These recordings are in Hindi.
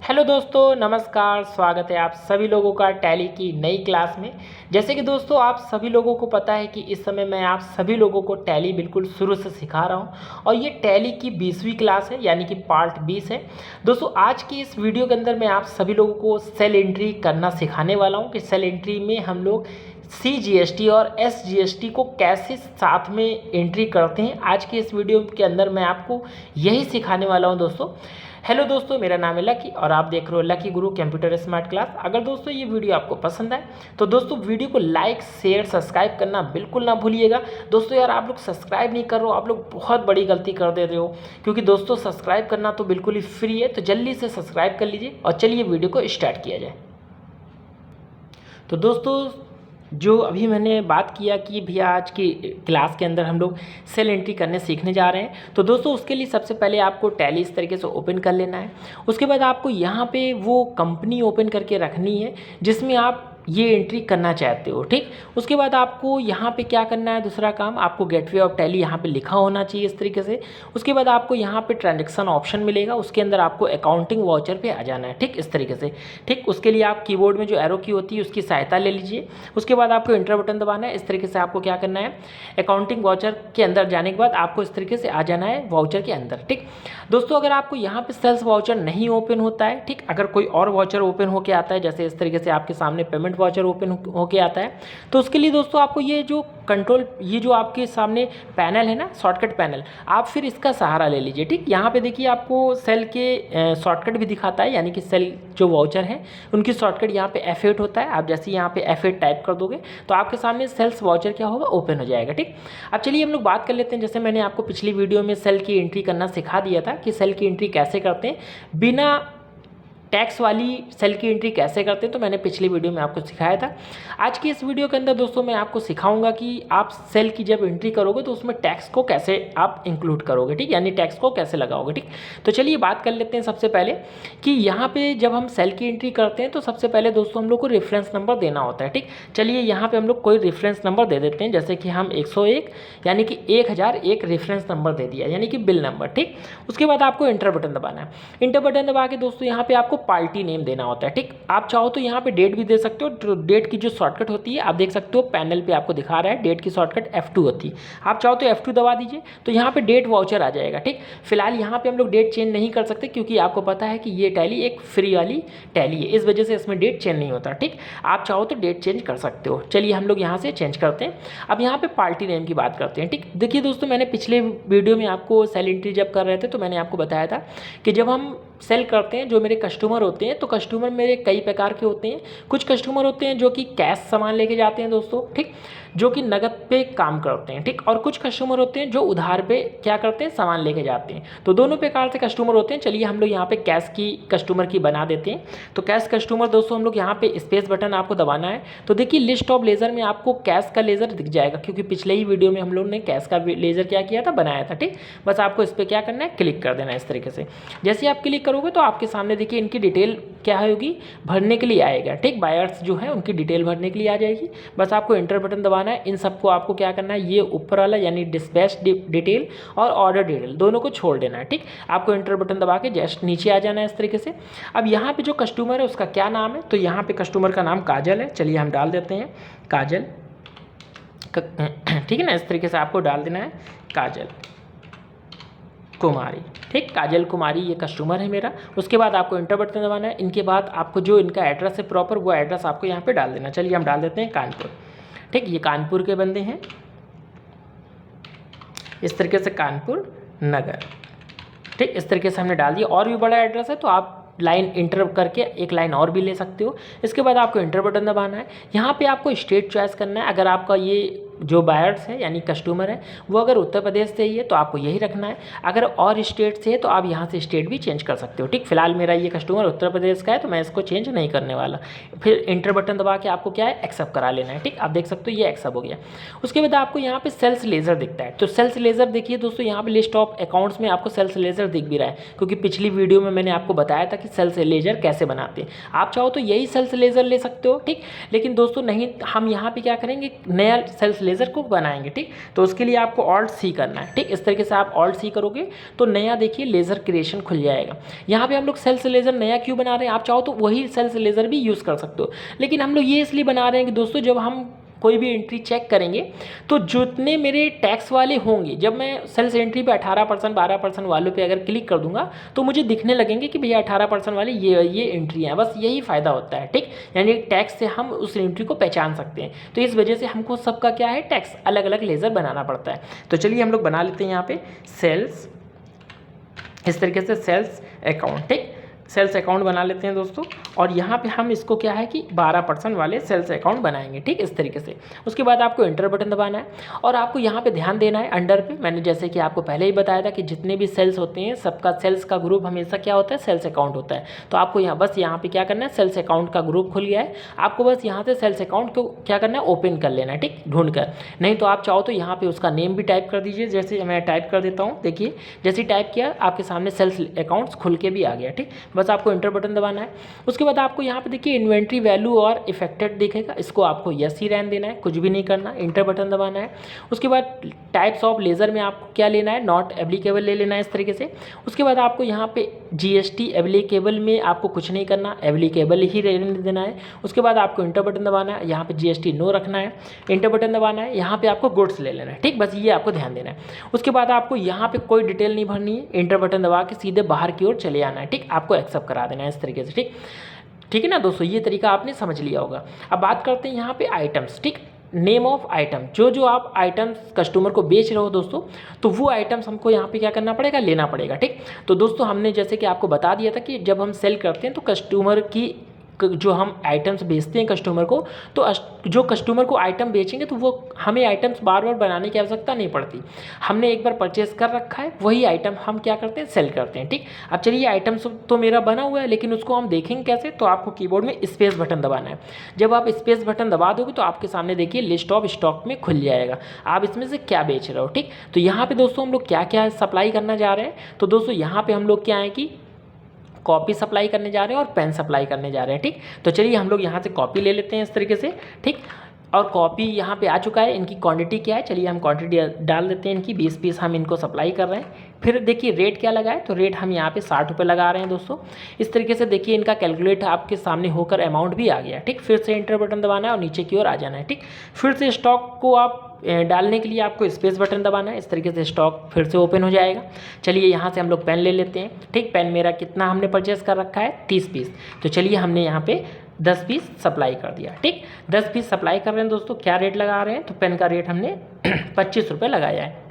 हेलो दोस्तों, नमस्कार। स्वागत है आप सभी लोगों का टैली की नई क्लास में। जैसे कि दोस्तों आप सभी लोगों को पता है कि इस समय मैं आप सभी लोगों को टैली बिल्कुल शुरू से सिखा रहा हूं और ये टैली की 20वीं क्लास है, यानी कि पार्ट 20 है। दोस्तों आज की इस वीडियो के अंदर मैं आप सभी लोगों को सेल एंट्री करना सिखाने वाला हूँ कि सेल एंट्री में हम लोग CGST और SGST को कैसे साथ में एंट्री करते हैं। आज के इस वीडियो के अंदर मैं आपको यही सिखाने वाला हूं दोस्तों। हेलो दोस्तों, मेरा नाम है लकी और आप देख रहे हो लकी गुरु कंप्यूटर स्मार्ट क्लास। अगर दोस्तों ये वीडियो आपको पसंद आए तो दोस्तों वीडियो को लाइक शेयर सब्सक्राइब करना बिल्कुल ना भूलिएगा। दोस्तों यार आप लोग सब्सक्राइब नहीं कर रहे हो, आप लोग बहुत बड़ी गलती कर दे रहे हो, क्योंकि दोस्तों सब्सक्राइब करना तो बिल्कुल ही फ्री है। तो जल्दी से सब्सक्राइब कर लीजिए और चलिए वीडियो को स्टार्ट किया जाए। तो दोस्तों जो अभी मैंने बात किया कि भैया आज की क्लास के अंदर हम लोग सेल एंट्री करने सीखने जा रहे हैं, तो दोस्तों उसके लिए सबसे पहले आपको टैली इस तरीके से ओपन कर लेना है। उसके बाद आपको यहाँ पे वो कंपनी ओपन करके रखनी है जिसमें आप ये एंट्री करना चाहते हो, ठीक। उसके बाद आपको यहाँ पे क्या करना है, दूसरा काम आपको गेटवे ऑफ टैली यहाँ पे लिखा होना चाहिए इस तरीके से। उसके बाद आपको यहाँ पे ट्रांजैक्शन ऑप्शन मिलेगा, उसके अंदर आपको अकाउंटिंग वाउचर पे आ जाना है, ठीक, इस तरीके से। ठीक, उसके लिए आप कीबोर्ड में जो एरो की होती है उसकी सहायता ले लीजिए। उसके बाद आपको इंटर बटन दबाना है। इस तरीके से आपको क्या करना है, अकाउंटिंग वाउचर के अंदर जाने के बाद आपको इस तरीके से आ जाना है वाउचर के अंदर, ठीक। दोस्तों अगर आपको यहाँ पे सेल्स वाउचर नहीं ओपन होता है, ठीक, अगर कोई और वाउचर ओपन होकर आता है, जैसे इस तरीके से आपके सामने पेमेंट वाउचर ओपन होके आता है, तो उसके लिए दोस्तों आपको ये जो कंट्रोल, ये जो आपके सामने पैनल है ना, शॉर्टकट पैनल, आप फिर इसका सहारा ले लीजिए, ठीक। यहाँ पे देखिए आपको सेल के शॉर्टकट भी दिखाता है, यानी कि सेल जो वाउचर है उनकी शॉर्टकट यहाँ पे F8 होता है। आप जैसे यहाँ पे F8 टाइप कर दोगे तो आपके सामने सेल्स वाउचर क्या होगा, ओपन हो जाएगा, ठीक। अब चलिए हम लोग बात कर लेते हैं, जैसे मैंने आपको पिछली वीडियो में सेल की एंट्री करना सिखा दिया था कि सेल की एंट्री कैसे करते हैं, बिना टैक्स वाली सेल की एंट्री कैसे करते हैं, तो मैंने पिछली वीडियो में आपको सिखाया था। आज की इस वीडियो के अंदर दोस्तों मैं आपको सिखाऊंगा कि आप सेल की जब एंट्री करोगे तो उसमें टैक्स को कैसे आप इंक्लूड करोगे, ठीक, यानी टैक्स को कैसे लगाओगे, ठीक। तो चलिए बात कर लेते हैं सबसे पहले कि यहाँ पे जब हम सेल की एंट्री करते हैं तो सबसे पहले दोस्तों हम लोग को रेफरेंस नंबर देना होता है, ठीक। चलिए यहाँ पर हम लोग कोई रेफरेंस नंबर दे देते हैं, जैसे कि हम 101 यानी कि 1001 रेफरेंस नंबर दे दिया, यानी कि बिल नंबर, ठीक। उसके बाद आपको इंटर बटन दबाना है। इंटर बटन दबा के दोस्तों यहाँ पे आपको पार्टी नेम देना होता है, ठीक। आप चाहो तो यहाँ पे डेट भी दे सकते हो, तो डेट की जो शॉर्टकट होती है आप देख सकते हो पैनल पे आपको दिखा रहा है, डेट की शॉर्टकट F2 होती है। आप चाहो तो F2 दबा दीजिए तो यहाँ पे डेट वाउचर आ जाएगा, ठीक। फिलहाल यहाँ पे हम लोग डेट चेंज नहीं कर सकते क्योंकि आपको पता है कि ये टैली एक फ्री वाली टैली है, इस वजह से इसमें डेट चेंज नहीं होता, ठीक। आप चाहो तो डेट चेंज कर सकते हो। चलिए हम लोग यहाँ से चेंज करते हैं। अब यहाँ पे पार्टी नेम की बात करते हैं, ठीक। देखिए दोस्तों मैंने पिछले वीडियो में आपको सेल एंट्री जब कर रहे थे तो मैंने आपको बताया था कि जब हम सेल करते हैं, जो मेरे कस्टमर होते हैं, तो कस्टमर मेरे कई प्रकार के होते हैं। कुछ कस्टमर होते हैं जो कि कैश सामान लेके जाते हैं दोस्तों, ठीक, जो कि नगद पे काम करते हैं, ठीक। और कुछ कस्टमर होते हैं जो उधार पे क्या करते हैं, सामान लेके जाते हैं। तो दोनों प्रकार से कस्टमर होते हैं। चलिए हम लोग यहाँ पे कैश की कस्टमर की बना देते हैं। तो कैश कस्टमर दोस्तों हम लोग यहाँ पे स्पेस बटन आपको दबाना है। तो देखिए लिस्ट ऑफ लेज़र में आपको कैश का लेज़र दिख जाएगा, क्योंकि पिछले ही वीडियो में हम लोग ने कैश का लेज़र क्या किया था, बनाया था, ठीक। बस आपको इस पर क्या करना है, क्लिक कर देना है इस तरीके से। जैसे आप क्लिक करोगे तो आपके सामने देखिए इनकी डिटेल क्या होगी, भरने के लिए आएगा, ठीक। बायर्स जो है उनकी डिटेल भरने के लिए आ जाएगी। बस आपको इंटर बटन दबाना है। इन सबको आपको क्या करना है, ये ऊपर वाला यानी डिस्पैच डिटेल और ऑर्डर डिटेल दोनों को छोड़ देना है, ठीक। आपको इंटर बटन दबा के जस्ट नीचे आ जाना है इस तरीके से। अब यहाँ पे जो कस्टमर है उसका क्या नाम है, तो यहाँ पे कस्टमर का नाम काजल है। चलिए हम डाल देते हैं काजल, ठीक है ना, इस तरीके से आपको डाल देना है काजल कुमारी, ठीक। काजल कुमारी ये कस्टमर है मेरा। उसके बाद आपको इंटर बटन दबाना है। इनके बाद आपको जो इनका एड्रेस है प्रॉपर, वो एड्रेस आपको यहाँ पे डाल देना। चलिए हम डाल देते हैं कानपुर, ठीक। ये कानपुर के बंदे हैं, इस तरीके से कानपुर नगर, ठीक। इस तरीके से हमने डाल दिया। और भी बड़ा एड्रेस है तो आप लाइन इंटर करके एक लाइन और भी ले सकते हो। इसके बाद आपको इंटर बटन दबाना है। यहाँ पे आपको स्टेट चॉइस करना है। अगर आपका ये जो बायर्स है यानी कस्टमर है वो अगर उत्तर प्रदेश से ही है तो आपको यही रखना है। अगर और स्टेट से है तो आप यहाँ से स्टेट भी चेंज कर सकते हो, ठीक। फिलहाल मेरा ये कस्टमर उत्तर प्रदेश का है तो मैं इसको चेंज नहीं करने वाला। फिर इंटर बटन दबा के आपको क्या है, एक्सेप्ट करा लेना है, ठीक। आप देख सकते हो ये एक्सेप्ट हो गया। उसके बाद आपको यहाँ पे सेल्स लेज़र दिखता है। तो सेल्स लेज़र देखिए दोस्तों, यहाँ पे लिस्ट ऑफ अकाउंट्स में आपको सेल्स लेज़र दिख भी रहा है, क्योंकि पिछली वीडियो में मैंने आपको बताया था कि सेल्स लेज़र कैसे बनाते हैं। आप चाहो तो यही सेल्स लेज़र ले सकते हो, ठीक। लेकिन दोस्तों नहीं, हम यहाँ पे क्या करेंगे, नया सेल्स लेज़र को बनाएंगे। ठीक, तो उसके लिए आपको ऑल्ट सी करना है। ठीक, इस तरीके से आप ऑल्ट सी करोगे तो नया देखिए लेज़र क्रिएशन खुल जाएगा। यहाँ पे हम लोग सेल्स लेज़र नया क्यों बना रहे हैं, आप चाहो तो वही सेल्स लेज़र भी यूज़ कर सकते हो, लेकिन हम लोग ये इसलिए बना रहे हैं कि दोस्तों जब हम कोई भी एंट्री चेक करेंगे तो जितने मेरे टैक्स वाले होंगे, जब मैं सेल्स एंट्री पे 18% 12% वालों पे अगर क्लिक कर दूंगा तो मुझे दिखने लगेंगे कि भैया 18% वाले ये एंट्री हैं। बस यही फ़ायदा होता है। ठीक, यानी टैक्स से हम उस एंट्री को पहचान सकते हैं। तो इस वजह से हमको सबका क्या है, टैक्स अलग अलग लेज़र बनाना पड़ता है। तो चलिए हम लोग बना लेते हैं यहाँ पे सेल्स, इस तरीके से सेल्स अकाउंट। ठीक, सेल्स अकाउंट बना लेते हैं दोस्तों, और यहाँ पे हम इसको क्या है कि 12% वाले सेल्स अकाउंट बनाएंगे। ठीक, इस तरीके से। उसके बाद आपको इंटर बटन दबाना है और आपको यहाँ पे ध्यान देना है अंडर पे। मैंने जैसे कि आपको पहले ही बताया था कि जितने भी सेल्स होते हैं सबका सेल्स का ग्रुप हमेशा क्या होता है, सेल्स अकाउंट होता है। तो आपको यहाँ बस यहाँ पे क्या करना है, सेल्स अकाउंट का ग्रुप खुल गया है, आपको बस यहाँ से सेल्स अकाउंट को क्या करना है, ओपन कर लेना है। ठीक, ढूंढ कर। नहीं तो आप चाहो तो यहाँ पे उसका नेम भी टाइप कर दीजिए, जैसे मैं टाइप कर देता हूँ। देखिए जैसे टाइप किया आपके सामने सेल्स अकाउंट्स खुल के भी आ गया। ठीक, बस आपको इंटर बटन दबाना है। उसके बाद आपको यहाँ पे देखिए इन्वेंट्री वैल्यू और इफेक्टेड दिखेगा, इसको आपको यस ही रहने देना है, कुछ भी नहीं करना। इंटर बटन दबाना है। उसके बाद टाइप्स ऑफ लेज़र में आपको क्या लेना है, नॉट एप्लीकेबल ले लेना है इस तरीके से। उसके बाद आपको यहाँ पे जीएसटी एप्लीकेबल में आपको कुछ नहीं करना, एप्लीकेबल ही रहने देना है। उसके बाद आपको इंटर बटन दबाना है, यहाँ पे जीएसटी नो रखना है, इंटर बटन दबाना है। यहाँ पे आपको गुड्स ले लेना है। ठीक, बस ये आपको ध्यान देना है। उसके बाद आपको यहाँ पे कोई डिटेल नहीं भरनी है, इंटर बटन दबा के सीधे बाहर की ओर चले आना है। ठीक, आपको एक्सेप्ट करा देना है इस तरीके से। ठीक, ठीक है ना दोस्तों, ये तरीका आपने समझ लिया होगा। अब बात करते हैं यहाँ पे आइटम्स। ठीक, नेम ऑफ आइटम, जो आप आइटम्स कस्टमर को बेच रहे हो दोस्तों, तो वो आइटम्स हमको यहाँ पे क्या करना पड़ेगा, लेना पड़ेगा। ठीक, तो दोस्तों हमने जैसे कि आपको बता दिया था कि जब हम सेल करते हैं तो कस्टमर की जो हम आइटम्स बेचते हैं कस्टमर को, तो जो कस्टमर को आइटम बेचेंगे तो वो हमें आइटम्स बार बार बनाने की आवश्यकता नहीं पड़ती। हमने एक बार परचेस कर रखा है, वही आइटम हम क्या करते हैं, सेल करते हैं। ठीक, अब चलिए आइटम्स तो मेरा बना हुआ है, लेकिन उसको हम देखेंगे कैसे, तो आपको कीबोर्ड में स्पेस बटन दबाना है। जब आप स्पेस बटन दबा दोगे तो आपके सामने देखिए लिस्ट ऑफ स्टॉक में खुल जाएगा, आप इसमें से क्या बेच रहे हो। ठीक, तो यहाँ पे दोस्तों हम लोग क्या क्या सप्लाई करना जा रहे हैं, तो दोस्तों यहाँ पे हम लोग क्या है कि कॉपी सप्लाई करने जा रहे हैं और पेन सप्लाई करने जा रहे हैं। ठीक, तो चलिए हम लोग यहाँ से कॉपी ले लेते हैं इस तरीके से। ठीक, और कॉपी यहाँ पे आ चुका है, इनकी क्वांटिटी क्या है, चलिए हम क्वांटिटी डाल देते हैं इनकी, 20 पीस हम इनको सप्लाई कर रहे हैं। फिर देखिए रेट क्या लगा है, तो रेट हम यहाँ पे 60 रुपये लगा रहे हैं दोस्तों। इस तरीके से देखिए इनका कैलकुलेट आपके सामने होकर अमाउंट भी आ गया। ठीक, फिर से इंटर बटन दबाना है और नीचे की ओर आ जाना है। ठीक, फिर से स्टॉक को आप डालने के लिए आपको स्पेस बटन दबाना है, इस तरीके से स्टॉक फिर से ओपन हो जाएगा। चलिए यहाँ से हम लोग पेन ले लेते हैं। ठीक, पेन मेरा कितना हमने परचेस कर रखा है, 30 पीस, तो चलिए हमने यहाँ पे 10 पीस सप्लाई कर दिया। ठीक, 10 पीस सप्लाई कर रहे हैं दोस्तों। क्या रेट लगा रहे हैं, तो पेन का रेट हमने 25 रुपये लगाया है।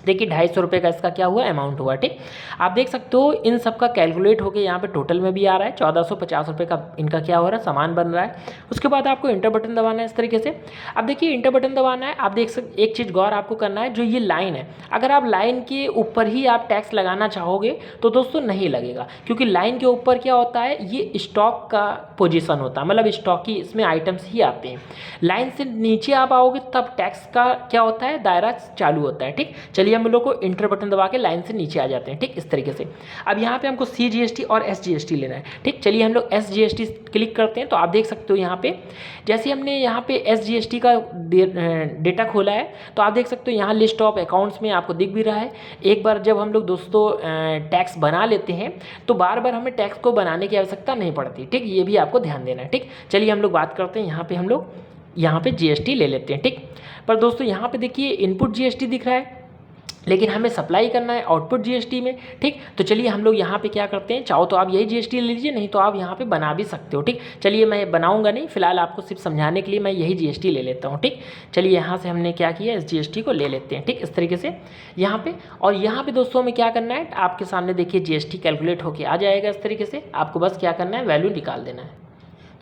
देखिए 250 रुपये का इसका क्या हुआ, अमाउंट हुआ। ठीक, आप देख सकते हो इन सब का कैलकुलेट होकर यहाँ पे टोटल में भी आ रहा है, 1450 रुपये का इनका क्या हो रहा है, सामान बन रहा है। उसके बाद आपको इंटर बटन दबाना है इस तरीके से। अब देखिए इंटर बटन दबाना है, आप देख सकते एक चीज़ गौर आपको करना है, जो ये लाइन है, अगर आप लाइन के ऊपर ही आप टैक्स लगाना चाहोगे तो दोस्तों नहीं लगेगा, क्योंकि लाइन के ऊपर क्या होता है, ये स्टॉक का पोजीशन होता है, मतलब स्टॉक की इसमें आइटम्स ही आते हैं। लाइन से नीचे आप आओगे तब टैक्स का क्या होता है, दायरा चालू होता है। ठीक, चलिए हम लोग को इंटर बटन दबा के लाइन से नीचे आ जाते हैं। ठीक, इस तरीके से। अब यहाँ पे हमको CGST और SGST लेना है। ठीक, चलिए हम लोग SGST क्लिक करते हैं, तो आप देख सकते हो यहाँ पे जैसे हमने यहाँ पे SGST का डेटा खोला है, तो आप देख सकते हो यहाँ लिस्ट ऑफ अकाउंट्स में आपको दिख भी रहा है। एक बार जब हम लोग दोस्तों टैक्स बना लेते हैं तो बार बार हमें टैक्स को बनाने की आवश्यकता नहीं पड़ती। ठीक, ये भी आपको ध्यान देना है। ठीक, चलिए हम लोग बात करते हैं, यहाँ पे हम लोग यहाँ पे GST ले लेते हैं। ठीक, पर दोस्तों यहाँ पे देखिए इनपुट GST दिख रहा है, लेकिन हमें सप्लाई करना है आउटपुट GST में। ठीक, तो चलिए हम लोग यहाँ पे क्या करते हैं, चाहो तो आप यही GST ले लीजिए, नहीं तो आप यहाँ पे बना भी सकते हो। ठीक, चलिए मैं बनाऊँगा नहीं, फिलहाल आपको सिर्फ समझाने के लिए मैं यही GST ले लेता हूँ। ठीक, चलिए यहाँ से हमने क्या किया, इस GST को ले लेते हैं। ठीक, इस तरीके से यहाँ पे, और यहाँ पे दोस्तों हमें क्या करना है, आपके सामने देखिए GST कैलकुलेट होकर आ जाएगा इस तरीके से। आपको बस क्या करना है, वैल्यू निकाल देना है।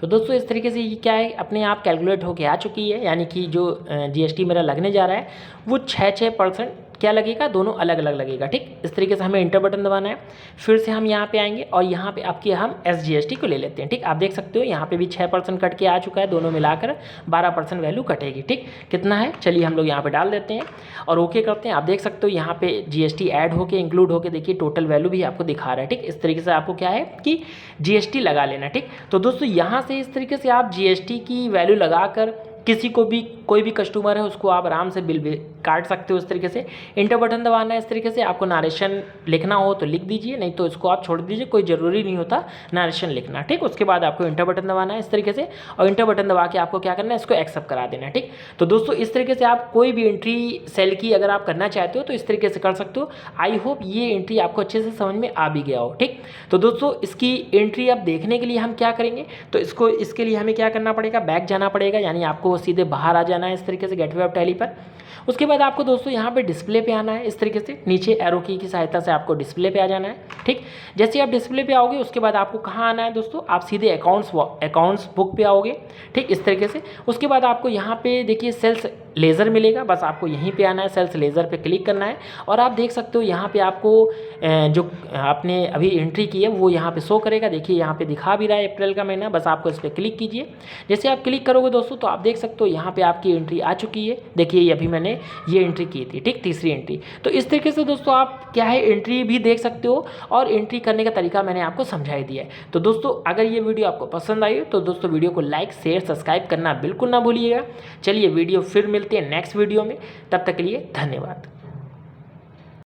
तो दोस्तों इस तरीके से ये क्या है, अपने आप कैलकुलेट होके आ चुकी है, यानी कि जो GST मेरा लगने जा रहा है वो 6% क्या लगेगा, दोनों अलग अलग लगेगा। ठीक, इस तरीके से हमें इंटर बटन दबाना है। फिर से हम यहाँ पे आएंगे और यहाँ पे आपके हम SGST को ले लेते हैं। ठीक, आप देख सकते हो यहाँ पे भी 6% कट के आ चुका है, दोनों मिलाकर 12% वैल्यू कटेगी। ठीक, कितना है, चलिए हम लोग यहाँ पे डाल देते हैं और ओके करते हैं। आप देख सकते हो यहाँ पे GST ऐड होके इंक्लूड होके देखिए टोटल वैल्यू भी आपको दिखा रहा है। ठीक, इस तरीके से आपको क्या है कि GST लगा लेना। ठीक, तो दोस्तों यहाँ से इस तरीके से आप GST की वैल्यू लगाकर किसी को भी कोई भी कस्टमर है उसको आप आराम से बिल भी काट सकते हो इस तरीके से। इंटर बटन दबाना है इस तरीके से। आपको नारेशन लिखना हो तो लिख दीजिए, नहीं तो इसको आप छोड़ दीजिए, कोई ज़रूरी नहीं होता नारेशन लिखना, ठीक। उसके बाद आपको इंटर बटन दबाना है इस तरीके से, और इंटर बटन दबा के आपको क्या करना है, इसको एक्सेप्ट करा देना है, ठीक। तो दोस्तों इस तरीके से आप कोई भी एंट्री सेल की अगर आप करना चाहते हो तो इस तरीके से कर सकते हो। आई होप ये एंट्री आपको अच्छे से समझ में आ भी गया हो, ठीक। तो दोस्तों इसकी एंट्री आप देखने के लिए हम क्या करेंगे, तो इसके लिए हमें क्या करना पड़ेगा, बैक जाना पड़ेगा, यानी आपको सीधे बाहर आ जाना है इस तरीके से गेटवे ऑफ टैली पर। उसके बाद आपको दोस्तों यहाँ पे डिस्प्ले पे आना है इस तरीके से, नीचे एरो की सहायता से आपको डिस्प्ले पे आ जाना है, ठीक। जैसे आप डिस्प्ले पे आओगे उसके बाद आपको कहाँ आना है दोस्तों, आप सीधे अकाउंट्स बुक पे आओगे, ठीक, इस तरीके से। उसके बाद आपको यहाँ पे देखिए सेल्स लेज़र मिलेगा, बस आपको यहीं पे आना है, सेल्स लेज़र पे क्लिक करना है, और आप देख सकते हो यहाँ पे आपको जो आपने अभी एंट्री की है वो यहाँ पे शो करेगा। देखिए यहाँ पे दिखा भी रहा है अप्रैल का महीना, बस आपको इस पर क्लिक कीजिए। जैसे आप क्लिक करोगे दोस्तों तो आप देख सकते हो यहाँ पे आपकी एंट्री आ चुकी है। देखिए ये अभी मैंने ये एंट्री की थी, ठीक, तीसरी एंट्री। तो इस तरीके से दोस्तों आप क्या है एंट्री भी देख सकते हो, और एंट्री करने का तरीका मैंने आपको समझा ही दिया है। तो दोस्तों अगर ये वीडियो आपको पसंद आई तो दोस्तों वीडियो को लाइक शेयर सब्सक्राइब करना बिल्कुल ना भूलिएगा। चलिए वीडियो फिर मिलते हैं नेक्स्ट वीडियो में, तब तक के लिए धन्यवाद।